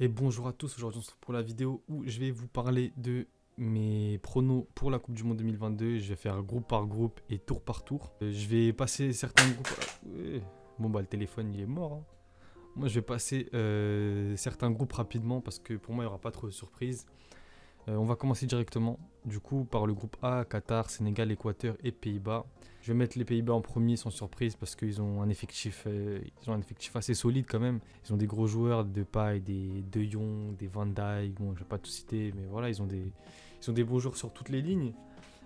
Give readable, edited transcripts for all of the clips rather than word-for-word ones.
Et bonjour à tous, aujourd'hui on se retrouve pour la vidéo où je vais vous parler de mes pronos pour la Coupe du Monde 2022. Je vais faire groupe par groupe et tour par tour. Je vais passer certains groupes... Ouais. Bon bah le téléphone il est mort, hein. Moi je vais passer certains groupes rapidement parce que pour moi il n'y aura pas trop de surprises. On va commencer directement du coup par le groupe A, Qatar, Sénégal, Équateur et Pays-Bas. Je vais mettre les Pays-Bas en premier sans surprise parce qu'ils ont un effectif assez solide quand même. Ils ont des gros joueurs de paille, des De Jong, des Van Dijk, bon je vais pas tout citer mais voilà ils ont des beaux joueurs sur toutes les lignes.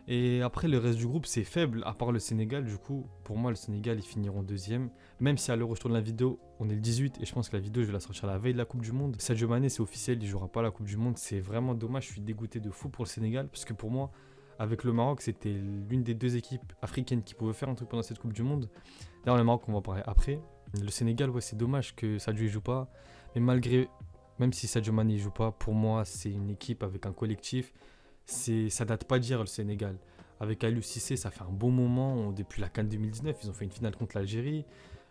Et après le reste du groupe c'est faible à part le Sénégal. Du coup pour moi le Sénégal ils finiront deuxième. Même si à l'heure où je tourne la vidéo on est le 18 et je pense que la vidéo je vais la sortir la veille de la Coupe du Monde. Sadio Mané c'est officiel, il jouera pas la Coupe du Monde. C'est vraiment dommage, je suis dégoûté de fou pour le Sénégal parce que pour moi avec le Maroc c'était l'une des deux équipes africaines qui pouvaient faire un truc pendant cette Coupe du Monde. D'ailleurs le Maroc on va en parler après. Le Sénégal ouais c'est dommage que Sadio il joue pas. Mais même si Sadio Mané il joue pas, pour moi c'est une équipe avec un collectif. Ça date pas d'hier le Sénégal. Avec Aliou Cissé, ça fait un bon moment. Depuis la CAN 2019, ils ont fait une finale contre l'Algérie.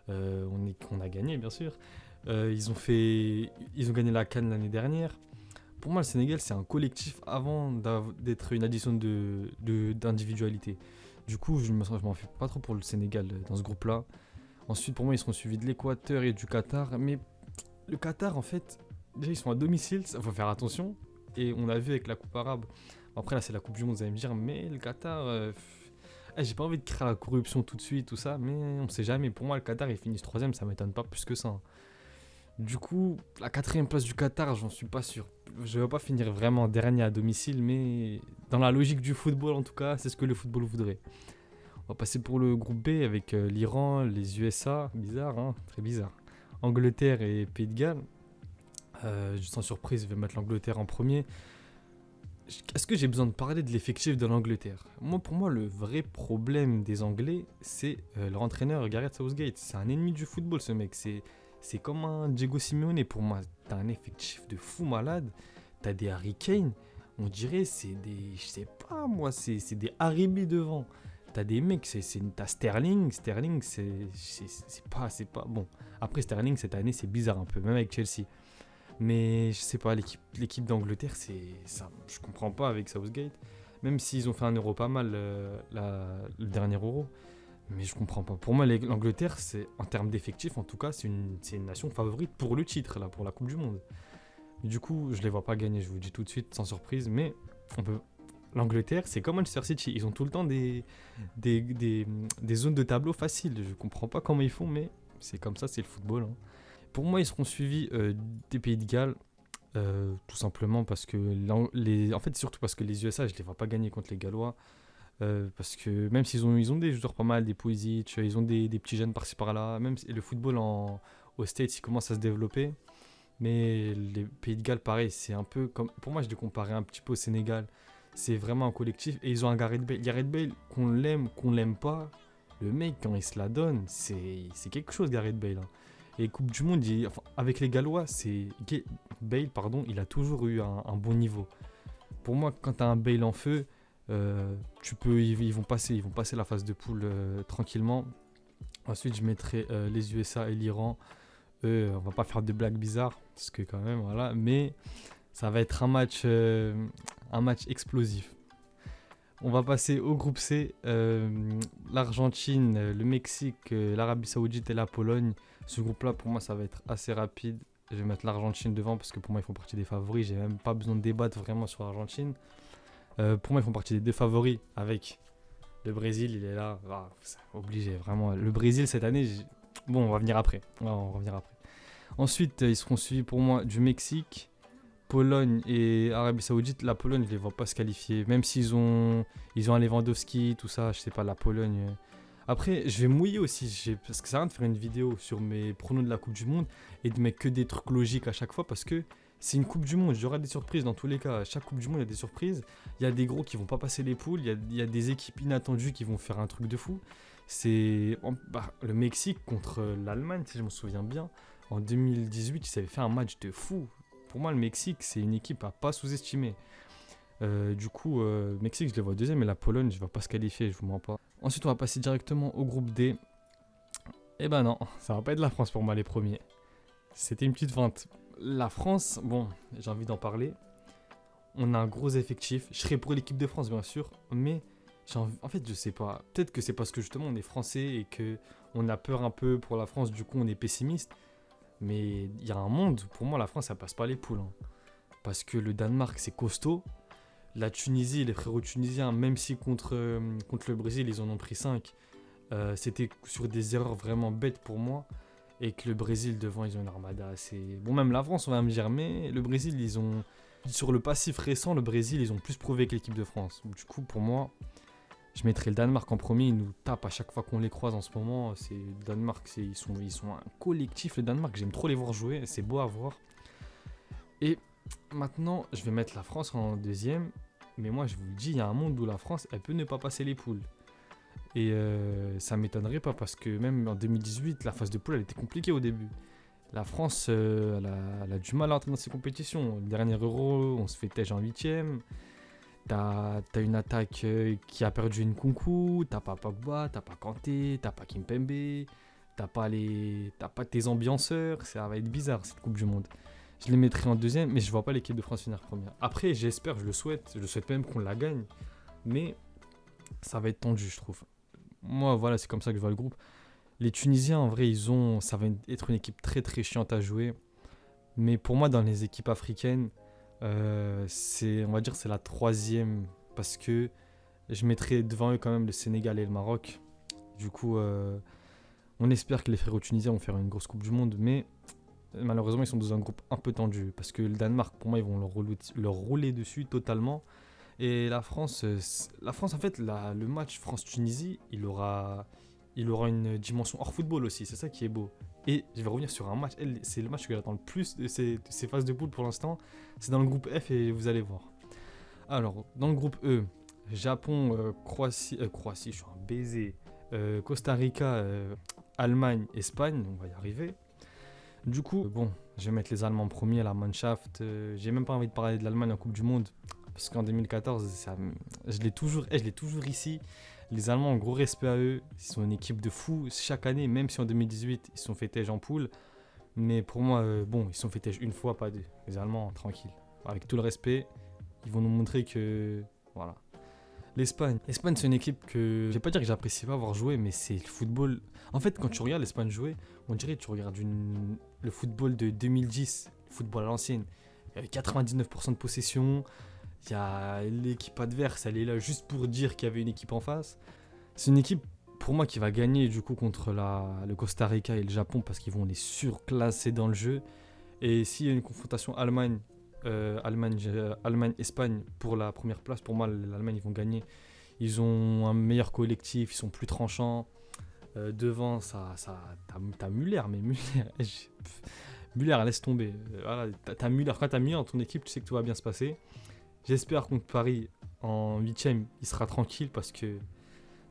On a gagné, bien sûr. Ils ont gagné la CAN l'année dernière. Pour moi, le Sénégal, c'est un collectif avant d'être une addition d'individualité. Du coup, je m'en fais pas trop pour le Sénégal dans ce groupe-là. Ensuite, pour moi, ils seront suivis de l'Équateur et du Qatar. Mais le Qatar, en fait, déjà, ils sont à domicile, ça faut faire attention. Et on a vu avec la Coupe arabe. Après, là, c'est la Coupe du Monde, vous allez me dire, mais le Qatar. J'ai pas envie de créer la corruption tout de suite, tout ça, mais on sait jamais. Pour moi, le Qatar, ils finissent troisième, ça m'étonne pas plus que ça, hein. Du coup, la quatrième place du Qatar, j'en suis pas sûr. Je vais pas finir vraiment dernier à domicile, mais dans la logique du football, en tout cas, c'est ce que le football voudrait. On va passer pour le groupe B avec l'Iran, les USA, bizarre, hein, très bizarre. Angleterre et Pays de Galles. Sans surprise, je vais mettre l'Angleterre en premier. Est-ce que j'ai besoin de parler de l'effectif de l'Angleterre? Pour moi, le vrai problème des Anglais, c'est leur entraîneur Gareth Southgate. C'est un ennemi du football, ce mec. C'est comme un Diego Simeone pour moi. T'as un effectif de fou malade. T'as des Harry Kane. On dirait c'est des... Je sais pas moi, c'est des Haribi devant. T'as des mecs, t'as Sterling. Sterling, c'est pas... Bon, après Sterling, cette année, c'est bizarre un peu, même avec Chelsea. Mais je sais pas, l'équipe d'Angleterre, ça, je comprends pas avec Southgate. Même s'ils ont fait un euro pas mal, le dernier euro. Mais je comprends pas. Pour moi, l'Angleterre, en termes d'effectifs, en tout cas, c'est une nation favorite pour le titre, là, pour la Coupe du Monde. Mais du coup, je les vois pas gagner, je vous le dis tout de suite, sans surprise. Mais l'Angleterre, c'est comme Manchester City. Ils ont tout le temps des zones de tableau faciles. Je comprends pas comment ils font, mais c'est comme ça, c'est le football, hein. Pour moi, ils seront suivis des Pays de Galles, tout simplement parce que en fait, surtout parce que les USA, je les vois pas gagner contre les Gallois, parce que même s'ils ont des joueurs pas mal, des Pulisic, ils ont des petits jeunes par-ci par-là, même si le football aux States, il commence à se développer, mais les Pays de Galles, pareil, c'est un peu comme, pour moi, je les comparais un petit peu au Sénégal. C'est vraiment un collectif et ils ont un Gareth Bale. Gareth Bale, qu'on l'aime pas, le mec quand il se la donne, c'est quelque chose Gareth Bale, hein. Et Coupe du Monde, avec les Gallois, Bale, pardon, il a toujours eu un bon niveau. Pour moi, quand tu as un Bale en feu, ils vont passer la phase de poule tranquillement. Ensuite, je mettrai les USA et l'Iran. On va pas faire de blagues bizarres, parce que quand même, voilà. Mais ça va être un match explosif. On va passer au groupe C, l'Argentine, le Mexique, l'Arabie Saoudite et la Pologne. Ce groupe-là, pour moi, ça va être assez rapide. Je vais mettre l'Argentine devant parce que pour moi, ils font partie des favoris. J'ai même pas besoin de débattre vraiment sur l'Argentine. Pour moi, ils font partie des deux favoris avec le Brésil. Il est là, c'est obligé, vraiment. Le Brésil, cette année, bon, on va venir après. On va revenir après. Ensuite, ils seront suivis pour moi du Mexique, Pologne et Arabie Saoudite. La Pologne, je les vois pas se qualifier. Même s'ils ont un Lewandowski, tout ça, je sais pas, la Pologne. Après, je vais mouiller aussi, parce que ça sert à rien de faire une vidéo sur mes pronos de la Coupe du Monde et de mettre que des trucs logiques à chaque fois, parce que c'est une Coupe du Monde, il y aura des surprises dans tous les cas. À chaque Coupe du Monde, il y a des surprises. Il y a des gros qui vont pas passer les poules, il y a des équipes inattendues qui vont faire un truc de fou. Le Mexique contre l'Allemagne, si je me souviens bien, en 2018, ils avaient fait un match de fou. Pour moi, le Mexique, c'est une équipe à pas sous-estimer. Du coup, Mexique, je les vois deuxième, mais la Pologne, je ne vais pas se qualifier, je vous mens pas. Ensuite, on va passer directement au groupe D. Eh ben non, ça va pas être la France pour moi les premiers. C'était une petite feinte. La France, bon, j'ai envie d'en parler. On a un gros effectif. Je serais pour l'équipe de France, bien sûr, mais en fait, je sais pas. Peut-être que c'est parce que justement on est français et que on a peur un peu pour la France, du coup on est pessimiste. Mais il y a un monde, pour moi, la France, ça passe pas les poules, hein. Parce que le Danemark, c'est costaud. La Tunisie, les frérots tunisiens, même si contre le Brésil, ils en ont pris 5, c'était sur des erreurs vraiment bêtes pour moi. Et que le Brésil, devant, ils ont une armada assez... Bon, même la France, on va me dire, mais le Brésil, ils ont... Sur le passif récent, le Brésil, ils ont plus prouvé que l'équipe de France. Du coup, pour moi, je mettrais le Danemark en premier. Ils nous tapent à chaque fois qu'on les croise en ce moment. C'est le Danemark, ils sont un collectif. Le Danemark, j'aime trop les voir jouer. C'est beau à voir. Et maintenant, je vais mettre la France en deuxième. Mais moi, je vous le dis, il y a un monde où la France, elle peut ne pas passer les poules. Et ça m'étonnerait pas parce que même en 2018, la phase de poule, elle était compliquée au début. La France, elle a du mal à entrer dans ces compétitions. Le dernier Euro, on se fait têche en huitième. T'as une attaque qui a perdu une Nkunku, t'as pas Pogba, t'as pas Kanté, t'as pas Kimpembe, t'as pas tes ambianceurs, ça va être bizarre cette Coupe du Monde. Je les mettrai en deuxième, mais je vois pas l'équipe de France finir première. Après, j'espère, je le souhaite même qu'on la gagne, mais ça va être tendu, je trouve. Moi, voilà, c'est comme ça que je vois le groupe. Les Tunisiens, en vrai, ça va être une équipe très très chiante à jouer, mais pour moi, dans les équipes africaines, on va dire c'est la troisième parce que je mettrais devant eux quand même le Sénégal et le Maroc. Du coup, on espère que les frérots tunisiens vont faire une grosse Coupe du Monde, mais malheureusement ils sont dans un groupe un peu tendu parce que le Danemark, pour moi, ils vont leur rouler dessus totalement. Et la France en fait, le match France-Tunisie, il aura une dimension hors football aussi. C'est ça qui est beau. Et je vais revenir sur un match. C'est le match que j'attends le plus de ces phases de poule pour l'instant. C'est dans le groupe F et vous allez voir. Alors, dans le groupe E, Japon, Croatie, je suis un baiser. Costa Rica, Allemagne, Espagne, on va y arriver. Du coup, bon, je vais mettre les Allemands en premier, la Mannschaft. J'ai même pas envie de parler de l'Allemagne en Coupe du Monde. Parce qu'en 2014, je l'ai toujours ici. Les Allemands, gros respect à eux. Ils sont une équipe de fous chaque année, même si en 2018, ils se sont fait têche en poule. Mais pour moi, bon, ils se sont fait têche une fois, pas deux. Les Allemands, tranquille. Avec tout le respect, ils vont nous montrer que... Voilà. L'Espagne, c'est une équipe que... Je vais pas dire que j'apprécie pas avoir joué, mais c'est le football... En fait, quand tu regardes l'Espagne jouer, on dirait que tu regardes le football de 2010, le football à l'ancienne. Il y avait 99% de possession. Il y a l'équipe adverse, elle est là juste pour dire qu'il y avait une équipe en face. C'est une équipe, pour moi, qui va gagner du coup contre le Costa Rica et le Japon parce qu'ils vont les surclasser dans le jeu. Et s'il y a une confrontation Allemagne-Espagne pour la première place, pour moi, l'Allemagne, ils vont gagner. Ils ont un meilleur collectif, ils sont plus tranchants. Devant, t'as Müller, mais Müller, laisse tomber. Voilà, t'as Müller. Quand t'as Müller dans ton équipe, tu sais que tout va bien se passer. J'espère contre Paris en 8ème, il sera tranquille parce que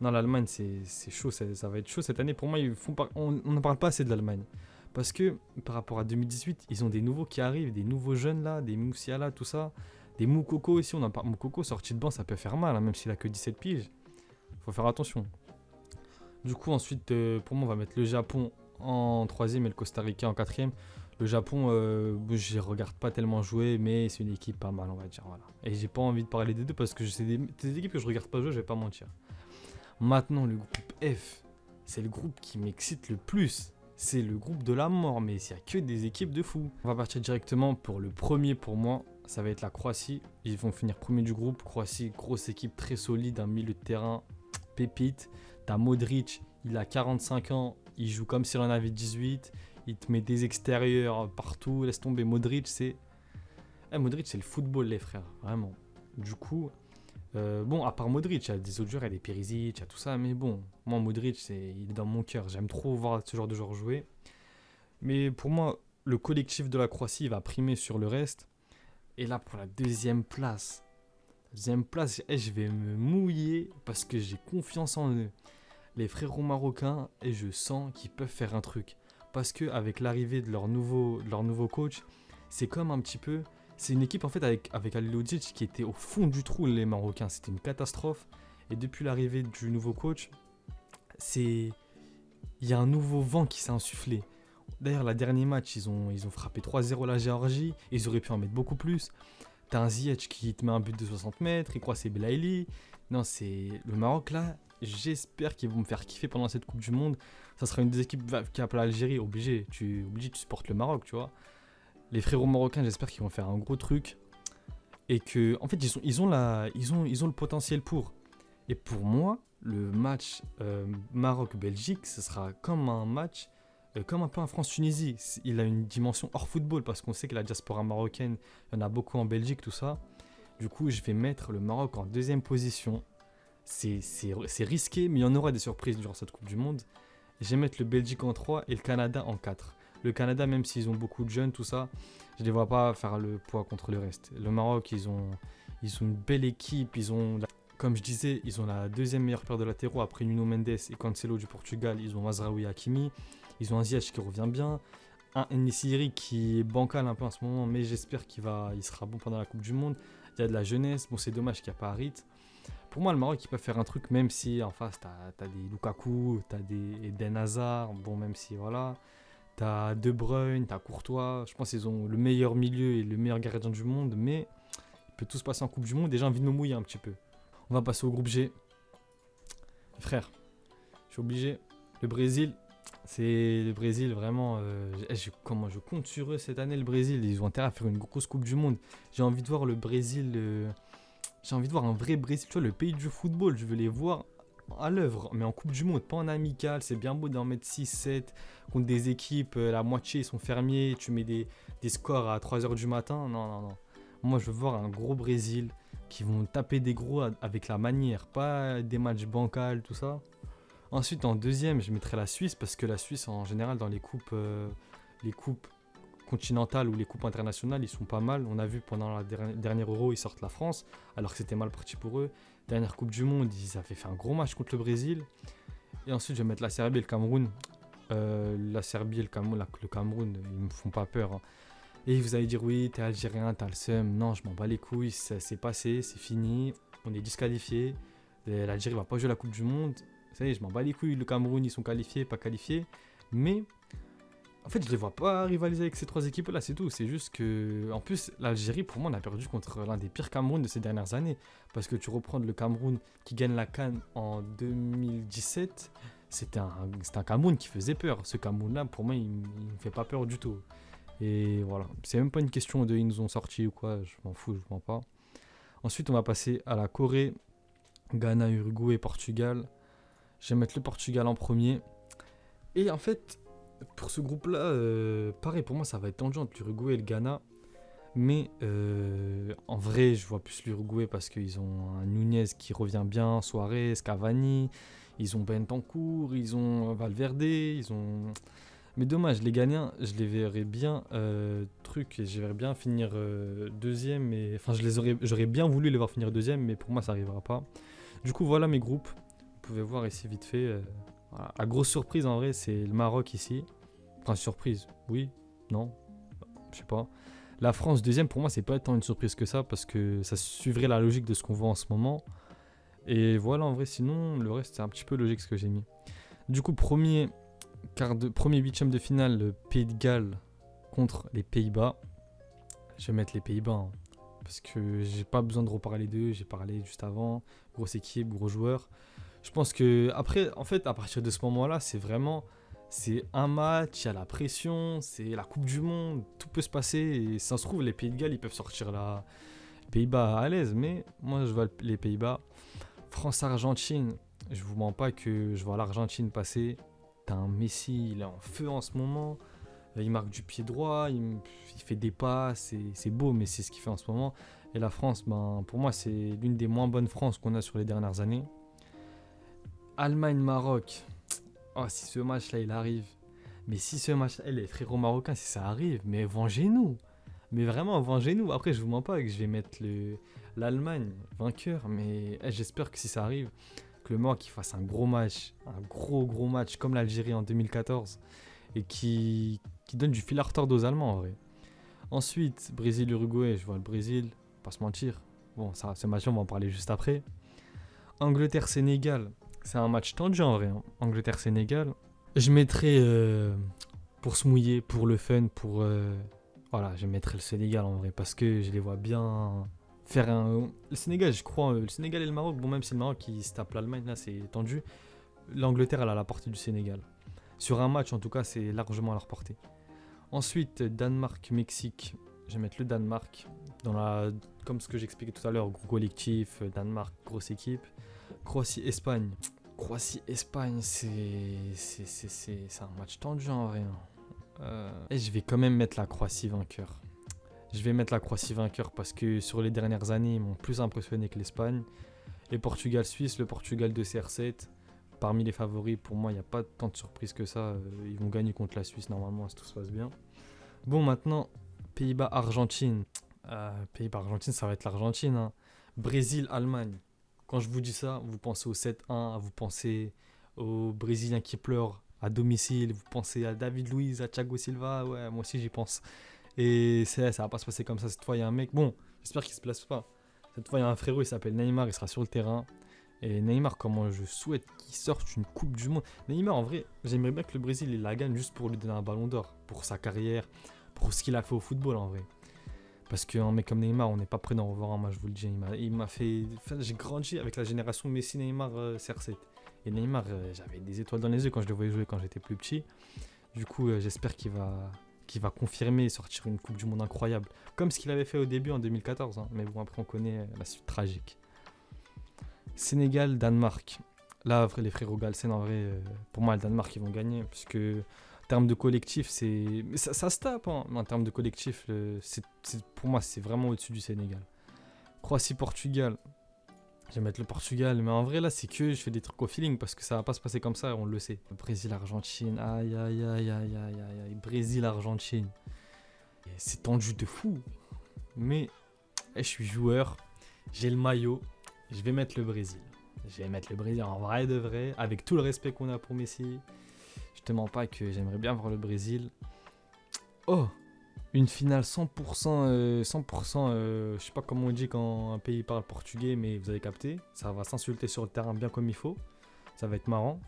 non, l'Allemagne, c'est chaud, ça va être chaud cette année. Pour moi, on n'en parle pas assez de l'Allemagne. Parce que par rapport à 2018, ils ont des nouveaux qui arrivent, des nouveaux jeunes là, des Moussiala, tout ça. Des Moukoko aussi, on en parle. Moukoko sorti de banc, ça peut faire mal, hein, même s'il a que 17 piges. Faut faire attention. Du coup, ensuite, pour moi, on va mettre le Japon en 3ème et le Costa Rica en 4ème. Le Japon, je les regarde pas tellement jouer, mais c'est une équipe pas mal, on va dire. Voilà. Et j'ai pas envie de parler des deux parce que c'est des équipes que je regarde pas jouer, je vais pas mentir. Maintenant, le groupe F, c'est le groupe qui m'excite le plus. C'est le groupe de la mort, mais il n'y a que des équipes de fous. On va partir directement pour le premier pour moi. Ça va être la Croatie. Ils vont finir premier du groupe. Croatie, grosse équipe très solide, un milieu de terrain pépite. T'as Modric, il a 45 ans, il joue comme s'il en avait 18. Il te met des extérieurs partout, laisse tomber. Modric, c'est le football, les frères, vraiment. Du coup, bon, à part Modric, il y a des autres joueurs, il y a des Perisic, il y a tout ça, mais bon, moi, Modric, il est dans mon cœur. J'aime trop voir ce genre de joueur jouer. Mais pour moi, le collectif de la Croatie va primer sur le reste. Et là, pour la deuxième place, je vais me mouiller parce que j'ai confiance en eux. Les frérots marocains, et je sens qu'ils peuvent faire un truc. Parce qu'avec l'arrivée de leur nouveau coach, c'est comme un petit peu... C'est une équipe en fait avec Halilhodžić qui était au fond du trou, les Marocains. C'était une catastrophe. Et depuis l'arrivée du nouveau coach, il y a un nouveau vent qui s'est insufflé. D'ailleurs, la dernier match, ils ont frappé 3-0 la Géorgie. Ils auraient pu en mettre beaucoup plus. T'as un Ziyech qui te met un but de 60 mètres. Il croit que c'est Belaïli. Non, c'est le Maroc là. J'espère qu'ils vont me faire kiffer pendant cette Coupe du Monde. Ça sera une des équipes qui appelle l'Algérie. Obligé, tu supportes le Maroc, tu vois. Les frérots marocains, j'espère qu'ils vont faire un gros truc. Et que, en fait, ils ont le potentiel pour. Et pour moi, le match Maroc-Belgique, ce sera comme un match, comme un peu un France-Tunisie. Il a une dimension hors football parce qu'on sait que la diaspora marocaine, il y en a beaucoup en Belgique, tout ça. Du coup, je vais mettre le Maroc en deuxième position. C'est risqué, mais il y en aura des surprises durant cette Coupe du Monde. Je vais mettre le Belgique en 3 et le Canada en 4. Le Canada, même s'ils ont beaucoup de jeunes, tout ça, je ne les vois pas faire le poids contre le reste. Le Maroc, ils ont une belle équipe. Comme je disais, ils ont la deuxième meilleure paire de latéraux après Nuno Mendes et Cancelo du Portugal. Ils ont Mazraoui et Hakimi. Ils ont un Ziyech qui revient bien. Un Enesiri qui est bancal un peu en ce moment, mais j'espère qu'il sera bon pendant la Coupe du Monde. Il y a de la jeunesse. Bon, c'est dommage qu'il n'y a pas Harit. Pour moi, le Maroc, il peut faire un truc, même si en face, tu as des Lukaku, tu as des Eden Hazard. Bon, même si, voilà. Tu as De Bruyne, tu as Courtois. Je pense qu'ils ont le meilleur milieu et le meilleur gardien du monde, mais il peut tout se passer en Coupe du Monde. Et j'ai envie de me mouiller un petit peu. On va passer au groupe G. Frère, je suis obligé. Le Brésil, c'est le Brésil vraiment. Comment je compte sur eux cette année, le Brésil. Ils ont intérêt à faire une grosse Coupe du Monde. J'ai envie de voir le Brésil. J'ai envie de voir un vrai Brésil. Tu vois, le pays du football, je veux les voir à l'œuvre, mais en Coupe du Monde, pas en amical. C'est bien beau d'en mettre 6-7 contre des équipes. La moitié ils sont fermiers. Tu mets des scores à 3h du matin. Non. Moi, je veux voir un gros Brésil qui vont taper des gros avec la manière, pas des matchs bancals, tout ça. Ensuite, en deuxième, je mettrai la Suisse parce que la Suisse, en général, dans les coupes continentales ou les coupes internationales, ils sont pas mal. On a vu pendant la dernière Euro, ils sortent la France, alors que c'était mal parti pour eux. Dernière Coupe du Monde, ils avaient fait un gros match contre le Brésil. Et ensuite, je vais mettre la Serbie et le Cameroun. La Serbie et le Cameroun, ils me font pas peur. Hein. Et vous allez dire, oui, t'es algérien, t'as le seum. Non, je m'en bats les couilles, ça s'est passé, c'est fini. On est disqualifié. L'Algérie va pas jouer la Coupe du Monde. Ça y est, je m'en bats les couilles. Le Cameroun, ils sont qualifiés, pas qualifiés. Mais, en fait, je les vois pas rivaliser avec ces trois équipes-là, c'est tout. C'est juste que, en plus, l'Algérie, pour moi, on a perdu contre l'un des pires Camerouns de ces dernières années. Parce que tu reprends le Cameroun qui gagne la CAN en 2017. C'était un Cameroun qui faisait peur. Ce Cameroun-là, pour moi, il me fait pas peur du tout. Et voilà, c'est même pas une question de ils nous ont sortis ou quoi, je m'en fous, je m'en pas. Ensuite, on va passer à la Corée, Ghana, Uruguay, Portugal. Je vais mettre le Portugal en premier. Et en fait, pour ce groupe-là, pareil, pour moi, ça va être tendu entre l'Uruguay et le Ghana. Mais en vrai, je vois plus l'Uruguay parce qu'ils ont un Nunez qui revient bien, Suarez, Cavani. Ils ont Bentancur, ils ont Valverde, ils ont... Mais dommage, les Ghanéens, je les verrais bien je verrais bien finir deuxième. Enfin, j'aurais bien voulu les voir finir deuxième, mais pour moi, ça n'arrivera pas. Du coup, voilà mes groupes. Vous pouvez voir ici vite fait. Voilà. La grosse surprise, en vrai, c'est le Maroc ici. Enfin, surprise, oui, non, je sais pas. La France, deuxième, pour moi, c'est pas tant une surprise que ça, parce que ça suivrait la logique de ce qu'on voit en ce moment. Et voilà, en vrai, sinon, le reste, c'est un petit peu logique ce que j'ai mis. Du coup, premier huitième de finale, le Pays de Galles contre les Pays-Bas. Je vais mettre les Pays-Bas hein, parce que j'ai pas besoin de reparler d'eux. J'ai parlé juste avant. Grosse équipe, gros joueurs. Je pense que après, en fait, à partir de ce moment-là, c'est un match, il y a la pression, c'est la Coupe du Monde, tout peut se passer. Et si ça se trouve, les Pays de Galles, ils peuvent sortir les Pays-Bas à l'aise. Mais moi, je vois les Pays-Bas. France-Argentine, je vous mens pas que je vois l'Argentine passer. T'as un Messi, il est en feu en ce moment. Il marque du pied droit, il fait des passes, c'est beau, mais c'est ce qu'il fait en ce moment. Et la France, pour moi, c'est l'une des moins bonnes France qu'on a sur les dernières années. Allemagne-Maroc. Oh, si ce match-là, il arrive. Mais si ce match-là, les frérots marocains, si ça arrive, mais vengez-nous. Mais vraiment, vengez-nous. Après, je vous mens pas que je vais mettre l'Allemagne vainqueur, mais j'espère que si ça arrive, que le Maroc fasse un gros match, un gros match comme l'Algérie en 2014 et qui donne du fil à retordre aux Allemands en vrai. Ensuite, Brésil-Uruguay, je vois le Brésil, pas se mentir. Bon, ça, ce match-là, on va en parler juste après. Angleterre-Sénégal, c'est un match tendu en vrai. Hein. Angleterre-Sénégal. Je mettrai pour se mouiller, pour le fun, voilà, je mettrais le Sénégal en vrai, parce que je les vois bien faire un... Le Sénégal, je crois, le Sénégal et le Maroc, bon, même si le Maroc qui se tape l'Allemagne, là, c'est tendu, l'Angleterre, elle a la portée du Sénégal. Sur un match, en tout cas, c'est largement à leur portée. Ensuite, Danemark-Mexique, je vais mettre le Danemark, comme ce que j'expliquais tout à l'heure, gros collectif, Danemark, grosse équipe. Croatie-Espagne. Croatie-Espagne, c'est un match tendu en vrai. Et je vais quand même mettre la Croatie vainqueur. Je vais mettre la Croatie vainqueur parce que sur les dernières années, ils m'ont plus impressionné que l'Espagne. Et Portugal-Suisse, le Portugal de CR7, parmi les favoris, pour moi, il n'y a pas tant de surprises que ça. Ils vont gagner contre la Suisse normalement si tout se passe bien. Bon, maintenant, Pays-Bas-Argentine. Pays-Bas-Argentine, ça va être l'Argentine. Hein. Brésil-Allemagne. Quand je vous dis ça, vous pensez au 7-1, vous pensez aux Brésiliens qui pleurent à domicile, vous pensez à David Luiz, à Thiago Silva, ouais, moi aussi j'y pense. Et ça va pas se passer comme ça cette fois, il y a un mec, bon, j'espère qu'il se place pas. Cette fois, il y a un frérot, il s'appelle Neymar, il sera sur le terrain. Et Neymar, comment je souhaite qu'il sorte une Coupe du Monde. Neymar, en vrai, j'aimerais bien que le Brésil il la gagne juste pour lui donner un ballon d'or, pour sa carrière, pour ce qu'il a fait au football en vrai. Parce qu'un mec comme Neymar, on n'est pas prêt d'en revoir un match, je vous le dis. Il m'a fait. Enfin, j'ai grandi avec la génération Messi-Neymar CR7. Et Neymar, j'avais des étoiles dans les yeux quand je le voyais jouer quand j'étais plus petit. Du coup, j'espère qu'il va confirmer et sortir une Coupe du Monde incroyable. Comme ce qu'il avait fait au début en 2014. Hein. Mais bon, après, on connaît la suite tragique. Sénégal, Danemark. Là, les frérots Galsen, en vrai, pour moi, le Danemark, ils vont gagner. Parce que. En termes de collectif, ça se tape. Hein. Mais en termes de collectif, pour moi, c'est vraiment au-dessus du Sénégal. Croatie-Portugal. Je vais mettre le Portugal. Mais en vrai, là, c'est que je fais des trucs au feeling parce que ça va pas se passer comme ça, on le sait. Brésil-Argentine. Aïe, aïe, aïe, aïe, aïe, aïe. Brésil-Argentine. C'est tendu de fou. Mais je suis joueur. J'ai le maillot. Je vais mettre le Brésil. Je vais mettre le Brésil en vrai de vrai. Avec tout le respect qu'on a pour Messi. Je te mens pas que j'aimerais bien voir le Brésil. Oh, une finale 100%, 100%, je sais pas comment on dit quand un pays parle portugais, mais vous avez capté. Ça va s'insulter sur le terrain bien comme il faut. Ça va être marrant.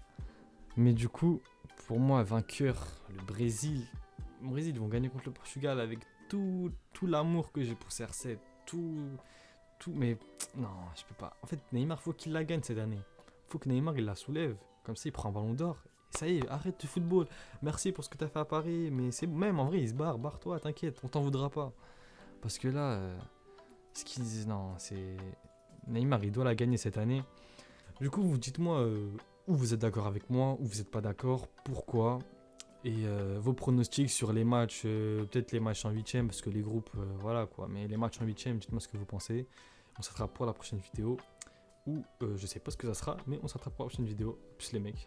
Mais du coup, pour moi, vainqueur, le Brésil. Le Brésil, ils vont gagner contre le Portugal avec tout l'amour que j'ai pour CR7. Mais non, je peux pas. En fait, Neymar, faut qu'il la gagne cette année. Faut que Neymar, il la soulève. Comme ça, il prend un ballon d'or. Ça y est, arrête le football. Merci pour ce que t'as fait à Paris. Mais c'est même en vrai, il se barre-toi, t'inquiète, on t'en voudra pas. Parce que là, ce qu'ils disent, non, c'est. Neymar, il doit la gagner cette année. Du coup, vous dites-moi où vous êtes d'accord avec moi, où vous n'êtes pas d'accord, pourquoi. Et vos pronostics sur les matchs, peut-être les matchs en 8ème, parce que les groupes, voilà quoi. Mais les matchs en 8ème, dites-moi ce que vous pensez. On s'attrape pour la prochaine vidéo. Ou je sais pas ce que ça sera, mais on s'attrape pour la prochaine vidéo. Plus les mecs.